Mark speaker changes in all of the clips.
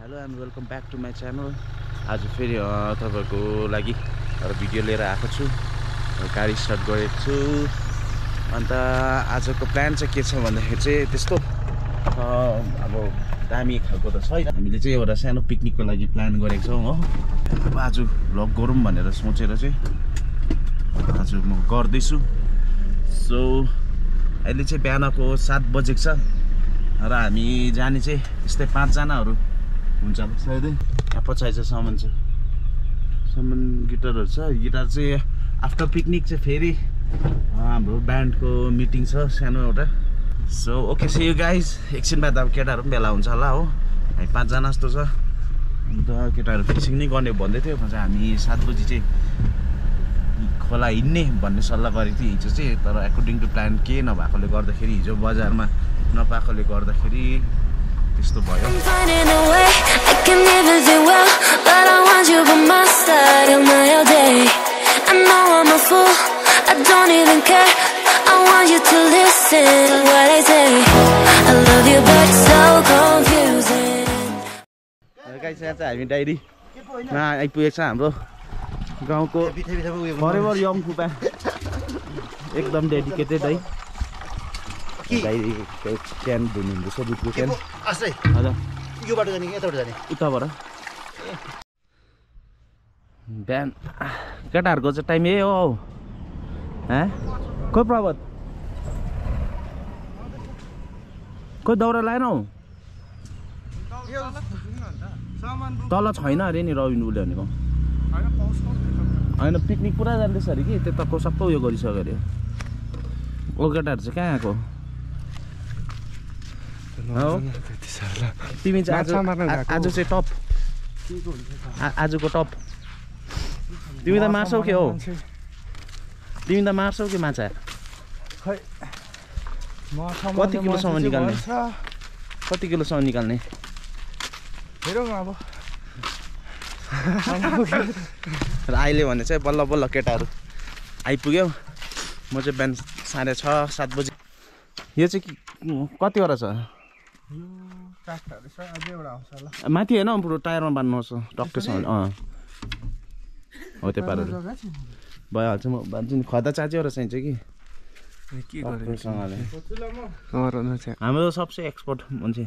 Speaker 1: Hello and welcome back to my channel. आज फेरि तपाईँहरूको लागि एउटा भिडियो लिएर आएको छु। गाडी स्टार्ट गरेको छु। अन्त आजको प्लान चाहिँ के छ भन्दाखेरि चाहिँ त्यस्तो अब दामी खालको त छैन। हामीले चाहिँ एउटा सानो पिकनिकको लागि प्लान गरेको छौँ हो। अब आज भ्लग गरौँ भनेर सोचेर चाहिँ आज म गर्दैछु। सो अहिले चाहिँ बिहानको 7 बजेको छ र हामी जाने चाहिँ यस्तै 5 जनाहरू हुन्छ होला सायदै। यहाँ पछाडि चाहिँ सामान गिटारहरू छ। गिटार चाहिँ आफ्टर पिकनिक चाहिँ फेरि हाम्रो ब्यान्डको मिटिङ छ सानो एउटा। So okay see you guys. एकछिन बाद अब केटाहरू पनि भेला हुन्छ होला हो। हामी 5 जना जस्तो छ। अन्त केटाहरू फिक्सिङ नै गर्ने भन्दै थियो। हामी 7 बजी चाहिँ खोला हिँड्ने भन्ने सल्लाह गरेको थियो हिजो चाहिँ। तर एकोर्डिङ टु प्लान के नभएकोले गर्दाखेरि हिजो बजारमा नपाएकोले गर्दाखेरि त्यस्तो भयो। यहाँ चाहिँ हामी डाइरीमा आइपुगेको छ। हाम्रो गाउँको फरेभर यङ फुपा एकदम डेडिकेटेड है। डाइरीको क्यान धुनुहुँदैछ, दुधको क्यान। हजुर यो बाटो जाने कि यताबाट जाने? उताबाट। बिहान केटाहरूको चाहिँ टाइम यही हो। खोइ प्रभात खोइ दाउरा लाएन हौ। तल छैन अरे नि रविन उसले भनेको। होइन पिकनिक पुरा जाँदैछ अरे कि त्यताको सबै उयो गरिसक्यो अरे। ओ केटाहरू चाहिँ कहाँ आएको? तिमी चाहिँ आज चाहिँ टप आजको टप। तिमी त मार्छौ के हो? तिमी त मार्छौ के माछा? कति किलोसम्म निकाल्ने? कति किलोसम्म निकाल्ने? र अहिले भने चाहिँ बल्ल बल्ल केटाहरू आइपुग्यो। म चाहिँ बिहान 6:30-7 बजी। यो चाहिँ कतिवटा छ? माथि होइन पुरो टायरमा बान्नुहोस् टक्कैसँग। हो त्यो पाराले भइहाल्छ। म भन्छु नि खदा चाँचीवटा चाहिन्छ कि हाम्रो सबसे एक्सपर्ट मान्छे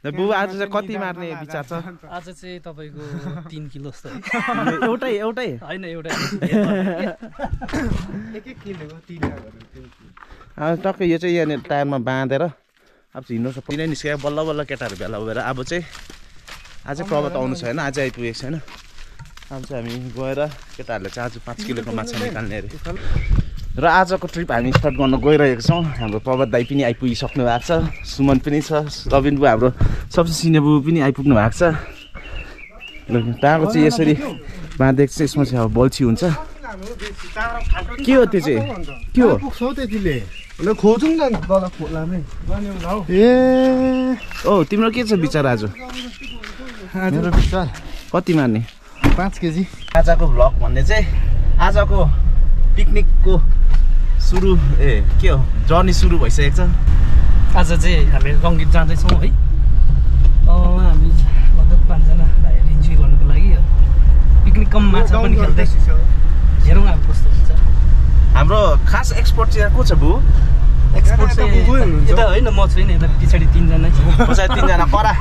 Speaker 1: बुबा। आज चाहिँ कति मार्ने विचार छ?
Speaker 2: आज चाहिँ तपाईँको 3 किलो जस्तो।
Speaker 1: एउटै
Speaker 2: होइन एउटै
Speaker 1: टक्कै यो चाहिँ यहाँनिर टायरमा बाँधेर अब हिँड्नु सबै नै निस्क्यो। बल्ल बल्ल केटाहरू भेला भएर अब चाहिँ आज प्रभात आउनु छैन, आज आइपुगेको छैन। अब चाहिँ हामी गएर केटाहरूले चाहिँ आज 5 किलोको माछा निकाल्ने अरे। र आजको ट्रिप हामी स्टार्ट गर्न गइरहेको छौँ। हाम्रो प्रभात दाई पनि आइपुगिसक्नु भएको छ, सुमन पनि छ, रविन बुवा हाम्रो सबसे सिनियर बुबा पनि आइपुग्नु भएको छ। टाढो चाहिँ यसरी बाँधेको चाहिँ यसमा चाहिँ अब बल्छी हुन्छ। के हो त्यो चाहिँ? के हो? ओ तिम्रो के छ विचार आज?
Speaker 3: मेरो विचार
Speaker 1: कति मार्ने?
Speaker 3: 5 केजी।
Speaker 1: आजको भ्लग भन्ने चाहिँ आजको पिकनिकको सुरु के हो जर्नी सुरु भइसकेको छ।
Speaker 2: आज चाहिँ हामी रङ्गीत जाँदैछौँ है। हामी लगभग 5 जना भाइहरू इन्जोय गर्नुको लागि पिकनिक कम माछा पनि खेल्दै हेरौँ अब कस्तो हुन्छ। हाम्रो खास एक्सपर्ट चाहिँ को छ बु? एक्सपर्ट चाहिँ यता होइन, म छैन, यता पछाडि 3 जना छ।
Speaker 1: पछाडि 3 जना परा।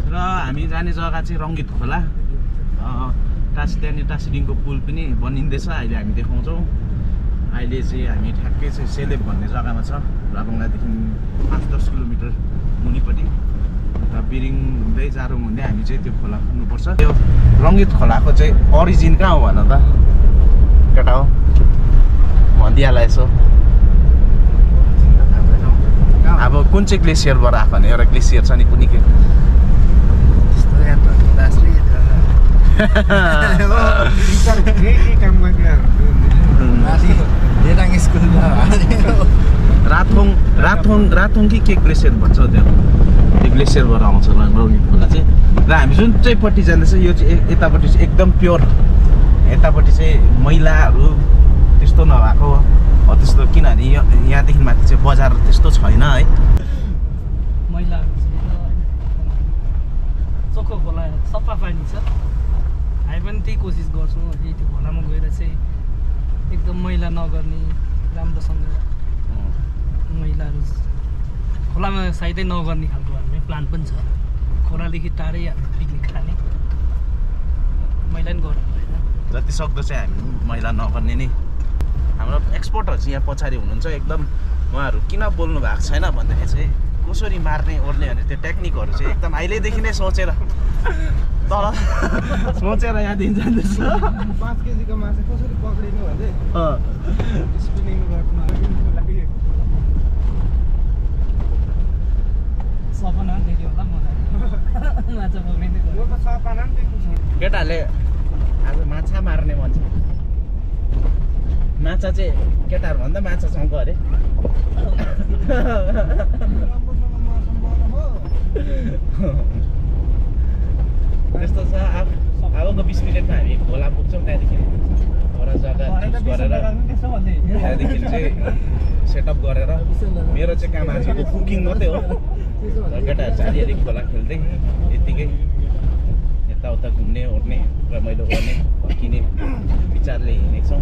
Speaker 1: र हामी जाने जग्गा चाहिँ रङ्गीत खोला। त्यहाँनिर टासिडिङको पुल पनि बनिँदैछ, अहिले हामी देखाउँछौँ। अहिले चाहिँ हामी ठ्याक्कै चाहिँ सेलेब भन्ने जग्गामा छ। राबङ्गादेखि 5-10 किलोमिटर मुनिपट्टि। अन्त बिरिङ हुँदै जारुङ हुँदै हामी चाहिँ त्यो खोला पुग्नुपर्छ। त्यो रङ्गीत खोलाको चाहिँ ओरिजिन कहाँ हो भन त केटा हो? भनिदिइहाल यसो। अब कुन चाहिँ ग्लेसियरबाट आएको भने एउटा ग्लेसियर छ नि कुनै के राथोङ कि के ग्लेसियर भन्छ त्यो ग्लेसियरबाट आउँछ रङ्गित खोला चाहिँ र हामी जुन चाहिँ पट्टि जाँदैछ यो चाहिँ यतापट्टि चाहिँ एकदम प्योर यतापट्टि चाहिँ मैलाहरू त्यस्तो नभएको त्यस्तो किनभने यहाँदेखि माथि चाहिँ बजार त्यस्तो छैन है
Speaker 2: मैलाहरू चोखो खोला सफा पानी छ हामी पनि त्यही कोसिस गर्छौँ है त्यो खोलामा गएर चाहिँ एकदम मैला नगर्ने राम्रोसँग मैलाहरू खोलामा सायदै नगर्ने खालको हामी प्लान पनि छ खोलादेखि टाढै हामी पिकनिक खाने मैला पनि गर्नु भएन
Speaker 1: जति सक्दो चाहिँ हामी मैला नगर्ने नै हाम्रो एक्सपर्टहरू चाहिँ यहाँ पछाडि हुनुहुन्छ एकदम उहाँहरू किन बोल्नु भएको छैन भन्दाखेरि चाहिँ कसरी मार्ने ओर्ने भने त्यो टेक्निकहरू चाहिँ एकदम अहिलेदेखि नै सोचेर तल सोचेर यहाँदेखि जाँदैछ
Speaker 3: 5 केजीको माछा कसरी पक्रिनु भन्दै स्पिनिङ गर्नु लागि
Speaker 2: सपना देख्यो होला मलाई माछा पक्रिँदै
Speaker 3: म त सपना पनि देख्छु
Speaker 1: केटाहरूले आज माछा मार्ने भन्छ माछा चाहिँ केटाहरू भन्दा माछा चङ्क अरे त्यस्तो छ अबको 20 मिनटमा हामी खोला पुग्छौँ त्यहाँदेखि एउटा जग्गा फिक्स गरेर त्यहाँदेखि चाहिँ सेटअप गरेर मेरो चाहिँ काम आजको कुकिङ मात्रै हो केटाहरू चाहिँ अलिअलि खोला खेल्दै यत्तिकै यताउता घुम्ने ओर्ने रमाइलो गर्ने फर्किने विचारले हिँडेको छौँ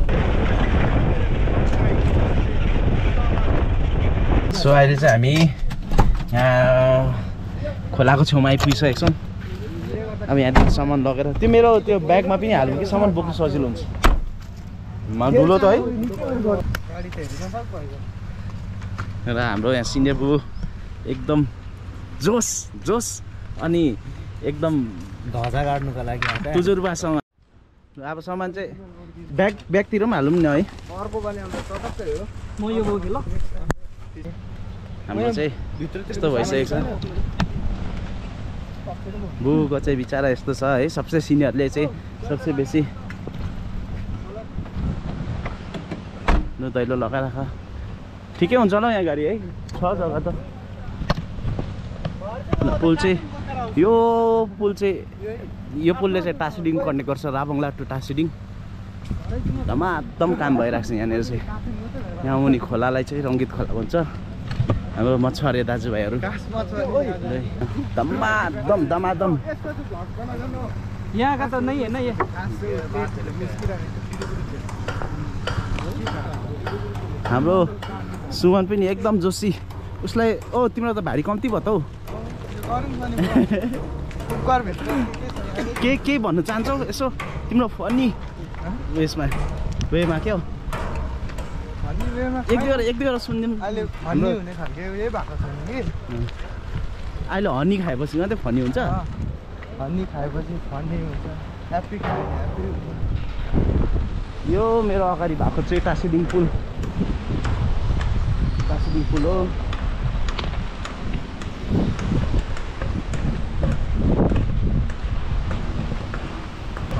Speaker 1: सो अहिले चाहिँ हामी यहाँ खोलाको छेउमा आइपुगिसकेको छौँ अब यहाँदेखि सामान लगेर त्यो मेरो त्यो ब्यागमा पनि हाल्नु कि सामान बोक्नु सजिलो हुन्छ ठुलो त है र हाम्रो यहाँ सिनियर बुबु एकदम जोस जोस अनि एकदम
Speaker 3: ध्वजा गाड्नुको लागि
Speaker 1: तुजुर्बासँग अब सामान चाहिँ ब्यागतिर पनि हालौँ न है
Speaker 3: अर्को बनाउँदा टक्कै हो
Speaker 2: म यो बोकेँ ल
Speaker 1: हाम्रो चाहिँ यस्तो भइसकेको छ बुबुको चाहिँ बिचारा यस्तो छ है सबसे सिनियरले चाहिँ सबसे बेसी लु दैलो लगाइराख ठिकै हुन्छ होला यहाँ गाडी है छ जग्गा त पुल चाहिँ यो पुलले चाहिँ टासिडिङ कनेक्ट गर्छ राबङला टु टासिडिङ धमाधम काम भइरहेको छ यहाँनिर चाहिँ यहाँ मुनि खोलालाई चाहिँ रङ्गित खोला भन्छ हाम्रो मछुवारे दाजुभाइहरू दमादम
Speaker 2: यहाँका त नै होइन
Speaker 1: हाम्रो सुमन पनि एकदम जोसी उसलाई ओ तिम्रो त भारी कम्ती भयो त हौ के भन्नु चाहन्छौ यसो तिम्रो फनी उयसमा वेमा क्या हो एक दुईवटा सुनिदिउँ
Speaker 3: अहिले फनी हुने खालको यही भएको छैन कि
Speaker 1: अहिले हनी खाएपछि मात्रै फनी हुन्छ
Speaker 3: हनी खाएपछि फनी हुन्छ ह्याप्पी खायो ह्याप्पी हुन्छ
Speaker 1: यो मेरो अगाडि भएको चाहिँ टासिडिङ पुल हो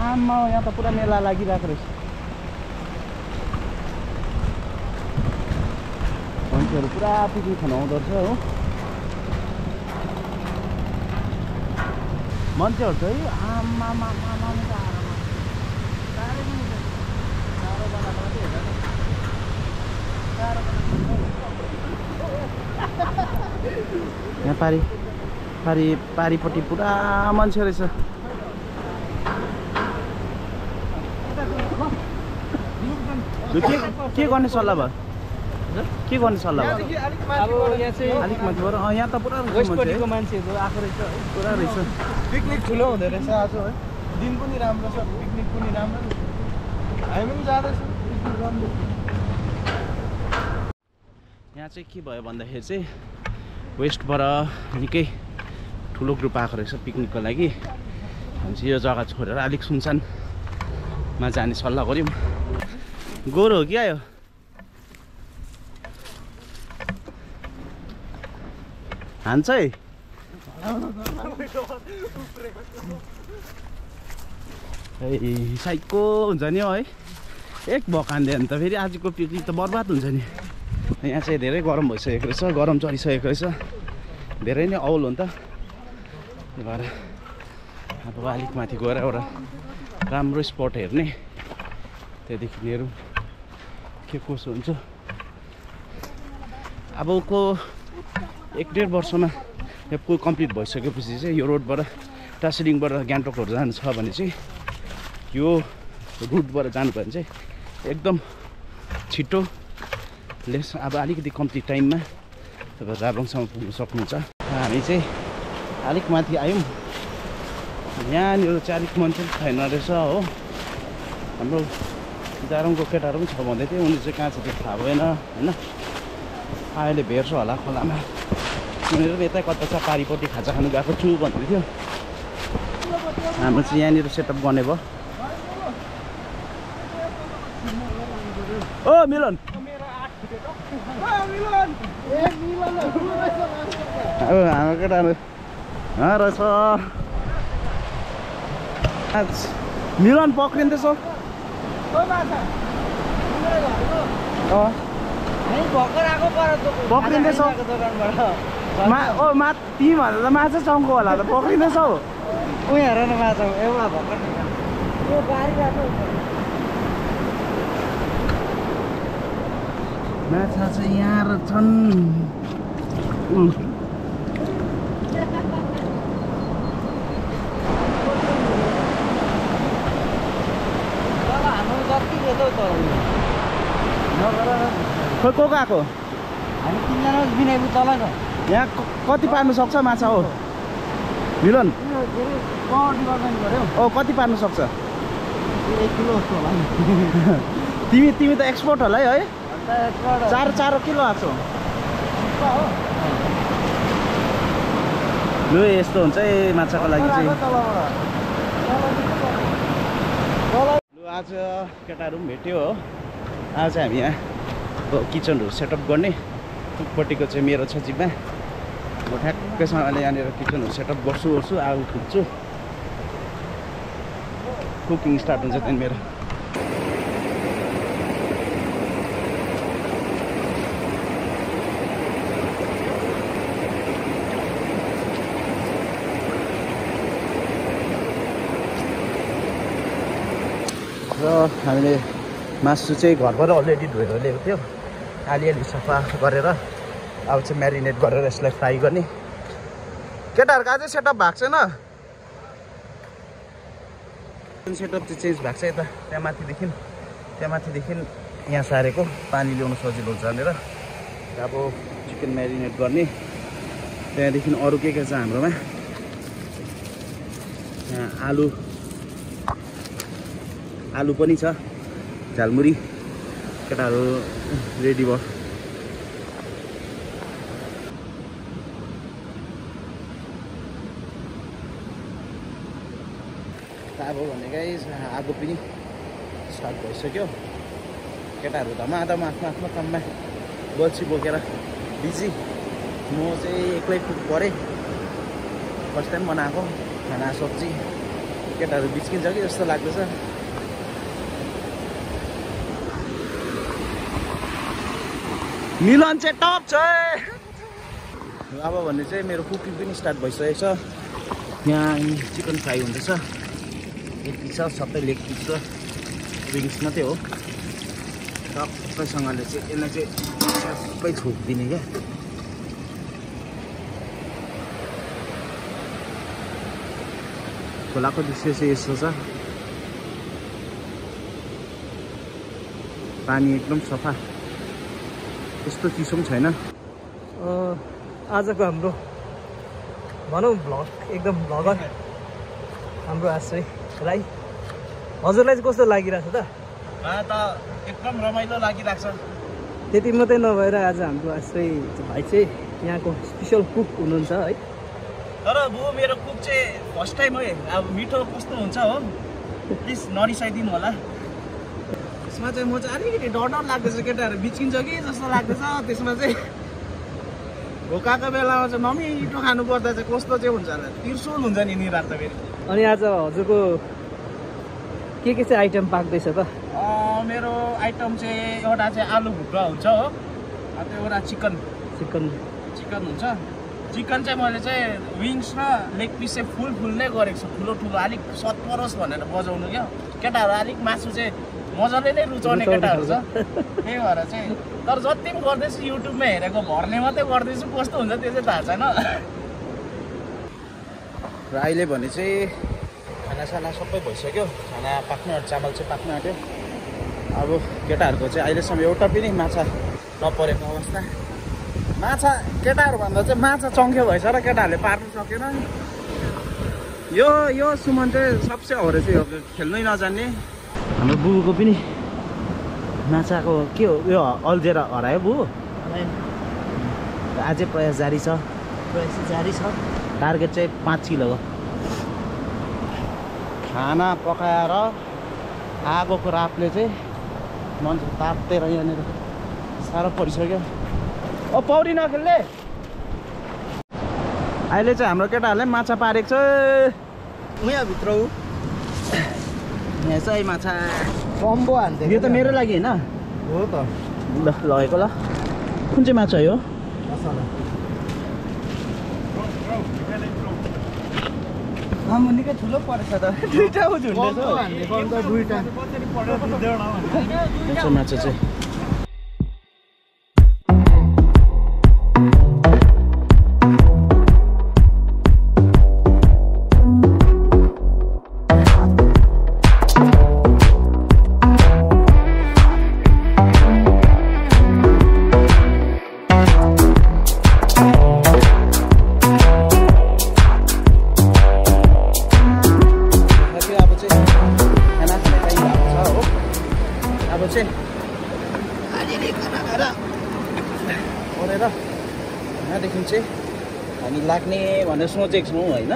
Speaker 1: आमा यहाँ त पुरा मेला लागिरहेको रहेछ मान्छेहरू पुरा पिकनिक खान आउँदो रहेछ हो मान्छेहरू चाहिँ आमा यहाँ पारिपट्टि पुरा मान्छे रहेछ के गर्ने सल्लाह भयो के गर्ने सल्लाह भयो
Speaker 2: अब यहाँ चाहिँ
Speaker 1: अलिक माथि गएर यहाँ त पुरा
Speaker 2: वेस्टपट्टिको मान्छेहरू आएको रहेछ
Speaker 1: पुरा रहेछ
Speaker 3: पिकनिक ठुलो हुँदो रहेछ आज है दिन पनि राम्रो छ पिकनिक पनि राम्रो हामी पनि जाँदैछौँ पिकनिक गर्नु
Speaker 1: यहाँ चाहिँ के भयो भन्दाखेरि चाहिँ वेस्टबाट निकै ठुलो ग्रुप आएको रहेछ पिकनिकको लागि हामी चाहिँ यो जग्गा छोडेर अलिक सुनसानमा जाने सल्लाह गऱ्यौँ गोरो हो कि आयो हान्छ है साइको हुन्छ नि है एक भकान दियो भने त फेरि आजको पिकनिक त बर्बाद हुन्छ नि यहाँ चाहिँ धेरै गरम भइसकेको रहेछ, गरम चढिसकेको रहेछ, धेरै नै औल हो नि त। त्यही भएर अब अलिक माथि गएर एउटा राम्रो स्पट हेर्ने, त्यहाँदेखि हेरौँ के कसो हुन्छ। अबको 1-1.5 वर्षमा यो कम्प्लिट भइसकेपछि चाहिँ यो रोडबाट टासिलिङबाट गान्तोकहरू जानु छ भने चाहिँ यो रुटबाट जानुभयो भने चाहिँ एकदम छिटो लेस अब अलिकति कम्ती टाइममा तपाईँ राब्रोङसम्म पुग्न सक्नुहुन्छ। हामी चाहिँ अलिक माथि आयौँ। यहाँनिर चाहिँ अलिक मान्छे छैन रहेछ हो। हाम्रो जारङको केटाहरू पनि छ भन्दै थियो, उनी चाहिँ कहाँ छ त्यो थाहा भएन होइन। अहिले भेट्छु होला खोलामा, उनीहरू यतै कता छ पारिपट्टि खाजा खानु गएको छु भन्दै थियो। हाम्रो चाहिँ यहाँनिर सेटअप गर्ने भयो। ओ मिलन अब हाम्रो केटाहरू रहेछ। मिलन पक्रिँदैछ। पक्रिँदैछ तिमीहरू त माछा चम्को होला त पक्रिँदैछौ।
Speaker 3: उयो हेर न माछा एउटा भर्खर
Speaker 1: माछा चाहिँ यहाँ छन्। खोइ को गएको?
Speaker 3: हामी 3 जना बिनाइबु तल छ।
Speaker 1: यहाँ कति पार्नु सक्छ माछा हो मिलन? ओ कति पार्नु सक्छ?
Speaker 3: 1 किलो जस्तो होला।
Speaker 1: तिमी त एक्सपोर्ट होला है? 4 किलो आएको लु। यस्तो हुन्छ है माछाको लागि चाहिँ। लु आज केटाहरू पनि भेट्यो हो। आज चाहिँ हामी यहाँ किचनहरू सेटअप गर्ने। पुगपट्टिको चाहिँ मेरो छ जिम्मा। म ठ्याक्कैसँगले यहाँनिर किचनहरू सेटअप गर्छु आगो फुक्छु, कुकिङ स्टार्ट हुन्छ त्यहाँदेखि मेरो। र हामीले मासु चाहिँ घरबाट अलरेडी धोएर ल्याएको थियो। अलिअलि सफा गरेर अब चाहिँ म्यारिनेट गरेर यसलाई फ्राई गर्ने। केटाहरूको अझै सेटअप भएको छैन। सेटअप चाहिँ चेन्ज भएको छ यता। त्यहाँ माथिदेखि यहाँ सारेको पानी ल्याउनु सजिलो हुन्छ भनेर अब चिकन म्यारिनेट गर्ने। त्यहाँदेखि अरू के छ हाम्रोमा? यहाँ आलु पनि छ, झालमुरी। केटाहरू रेडी भयो। अब भने गाइस आगो पनि स्टार्ट भइसक्यो। केटाहरू धमाधम आफ्नो काममा बल्छी बोकेर बिजी। म चाहिँ एक्लै कुक परेँ। फर्स्ट टाइम बनाएको खाना सब्जी। केटाहरू बिच्किन्छ कि जस्तो लाग्दैछ। मिलन चाहिँ टप छ। अब भने चाहिँ मेरो कुकिङ पनि स्टार्ट भइसकेको छ। यहाँ चिकन फ्राई हुँदैछ। लेग पिस सबै लेग पिस र विङ्स मात्रै हो। सबैसँगले चाहिँ यसलाई चाहिँ सबै छोपिदिने क्या। खोलाको दृश्य चाहिँ यस्तो छ। पानी एकदम सफा, त्यस्तो चिसो पनि छैन।
Speaker 2: आजको हाम्रो भनौँ भ्लग एकदम भ्लगर हाम्रो आश्रय राई। हजुरलाई चाहिँ कस्तो लागिरहेको छ त?
Speaker 1: त एकदम रमाइलो लागिरहेको छ।
Speaker 2: त्यति मात्रै नभएर आज हाम्रो आश्रय भाइ चाहिँ यहाँको स्पेसल कुक हुनुहुन्छ है।
Speaker 1: तर बुवा मेरो कुक चाहिँ फर्स्ट टाइम है। अब मिठो कस्तो हुन्छ हो प्लिज नरिसाइदिनु होला। त्यसमा चाहिँ म चाहिँ अलिकति डर लाग्दैछ। केटाहरू बिच्किन्छ कि जस्तो लाग्दैछ। त्यसमा चाहिँ भोकाको बेलामा चाहिँ नमिठो खानु पर्दा चाहिँ कस्तो चाहिँ हुन्छ होला। तिर्सुल हुन्छ नि निरात त फेरि।
Speaker 2: अनि आज हजुरको के चाहिँ आइटम पाक्दैछ त?
Speaker 1: मेरो आइटम चाहिँ एउटा चाहिँ आलु भुक्का हुन्छ हो। त्यो एउटा चिकन हुन्छ। चिकन चाहिँ मैले चाहिँ विङ्स र लेग पिस चाहिँ फुल नै गरेको छु, ठुलो अलिक सत परोस् भनेर बजाउनु क्या। केटाहरू अलिक मासु चाहिँ मजाले नै रुचाउने केटाहरू छ, त्यही भएर चाहिँ। तर जति पनि गर्दैछु युट्युबमा हेरेको भर्ने मात्रै गर्दैछु, कस्तो हुन्छ त्यो चाहिँ थाहा छैन। र अहिले भने चाहिँ खानासाना सबै भइसक्यो, खाना पाक्नु आँट्यो, चामल चाहिँ पाक्नु आँट्यो। अब केटाहरूको चाहिँ अहिलेसम्म एउटा पनि माछा नपरेको अवस्था। माछा केटाहरू भन्दा चाहिँ माछा चङ्ख्यो भएछ र केटाहरूले पार्नु सकेन। यो सुमन चाहिँ सबसे हो रहेछ, यो खेल्नै नजान्ने। हाम्रो बुबुको पनि माछाको के हो यो अल्झेर हरायो बुबु। अझै प्रयास जारी छ। टार्गेट चाहिँ 5 किलोको। खाना पकाएर आगोको रापले चाहिँ मान्छे तातेर यहाँनिर साह्रो परिसक्यो। पौडी नखेल्ने। अहिले चाहिँ हाम्रो केटाहरूले माछा पारेको छ।
Speaker 3: यहाँभित्र
Speaker 1: यहाँ चाहिँ माछा
Speaker 3: कम्बो हान्थ्यो।
Speaker 1: यो त मेरो लागि होइन
Speaker 3: हो त।
Speaker 1: ल लगेको ल। कुन चाहिँ माछा हो?
Speaker 3: निकै ठुलो परेछ त। दुईटा दुईटा
Speaker 1: माछा चाहिँ यहाँदेखि चाहिँ हामी लाग्ने भनेर सोचेको छौँ होइन।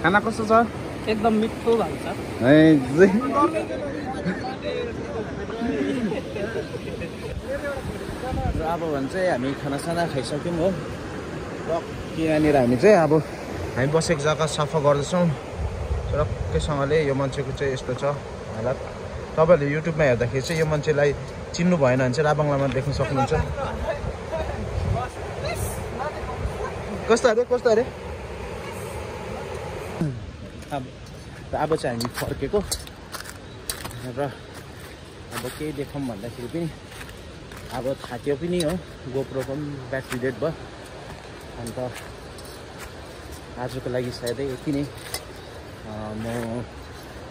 Speaker 1: खाना कस्तो छ?
Speaker 2: एकदम मिठो भएको छ।
Speaker 1: र अब भने चाहिँ हामी खानासाना खाइसक्यौँ हो। र यहाँनिर हामी चाहिँ अब हामी बसेको जग्गा सफा गर्दैछौँ रक्कैसँगले। यो मान्छेको चाहिँ यस्तो छ हालत। तपाईँहरूले युट्युबमा हेर्दाखेरि चाहिँ यो मान्छेलाई चिन्नु भएन भने चाहिँ राबङलामा देख्न सक्नुहुन्छ। कस्तो अरे अब चाहिँ हामी फर्केको र अब केही देखौँ भन्दाखेरि पनि अब थाक्यो पनि हो। गोप्रोको पनि ब्याट्री डेड भयो। अन्त आजको लागि सायदै यति नै। म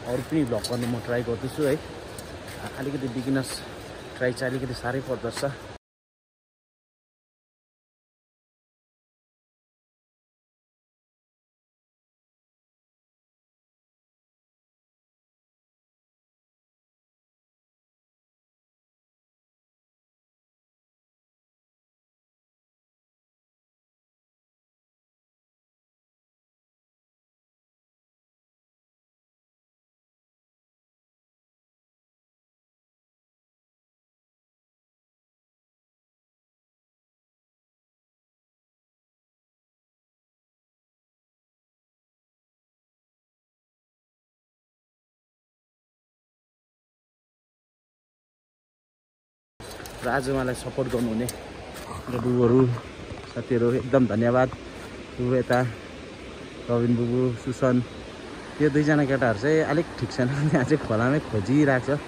Speaker 1: अरू पनि भ्लग गर्नु म ट्राई गर्दैछु है। अलिकति बिगिनर्स ट्राई चाहिँ अलिकति साह्रै पर्दछ। र आज मलाई सपोर्ट गर्नुहुने र बुबुहरू साथीहरू एकदम धन्यवाद। बुबु यता रविन बुबु, सुसन, यो दुईजना केटाहरू चाहिँ अलिक ठिक छैन, यहाँ चाहिँ खोलामै खोजिरहेको छ।